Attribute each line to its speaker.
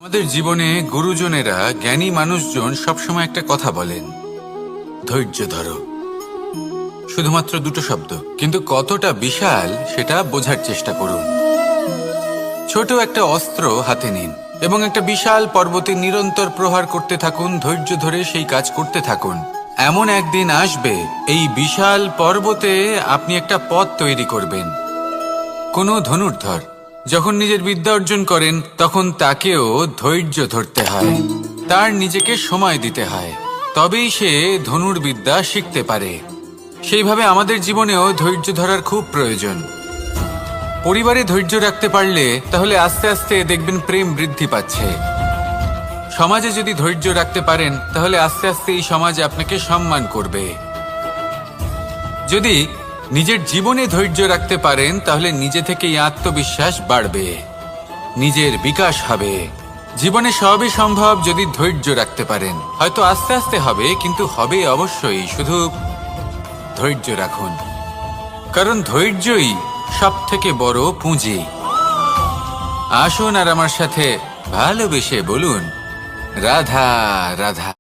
Speaker 1: আমাদের জীবনে গুরুজনেরা, জ্ঞানী মানুষজন সবসময় একটা কথা বলেন, ধৈর্য ধরো। শুধুমাত্র দুটো শব্দ, কিন্তু কতটা বিশাল সেটা বোঝার চেষ্টা করুন। ছোট একটা অস্ত্র হাতে নিন এবং একটা বিশাল পর্বতে নিরন্তর প্রহার করতে থাকুন। ধৈর্য ধরে সেই কাজ করতে থাকুন। এমন একদিন আসবে, এই বিশাল পর্বতে আপনি একটা পথ তৈরি করবেন। কোনো ধনুর্ধর যখন নিজের বিদ্যা অর্জন করেন, তখন তাকেও ধৈর্য ধরতে হয়, তার নিজেকে সময় দিতে হয়, তবেই সে ধনুর্বিদ্যা শিখতে পারে। সেইভাবে আমাদের জীবনেও ধৈর্য ধরার খুব প্রয়োজন। পরিবারে ধৈর্য রাখতে পারলে তাহলে আস্তে আস্তে দেখবেন প্রেম বৃদ্ধি পাচ্ছে। সমাজে যদি ধৈর্য রাখতে পারেন, তাহলে আস্তে আস্তে এই সমাজ আপনাকে সম্মান করবে। যদি নিজের জীবনে ধৈর্য রাখতে পারেন, তাহলে নিজে থেকেই আত্মবিশ্বাস বাড়বে, নিজের বিকাশ হবে। জীবনে সবই সম্ভব যদি ধৈর্য রাখতে পারেন। হয়তো আস্তে আস্তে হবে, কিন্তু হবে অবশ্যই। শুধু ধৈর্য রাখুন, কারণ ধৈর্যই সব থেকে বড় পুঁজি। আসুন আর আমার সাথে ভালোবেসে বলুন, রাধা রাধা।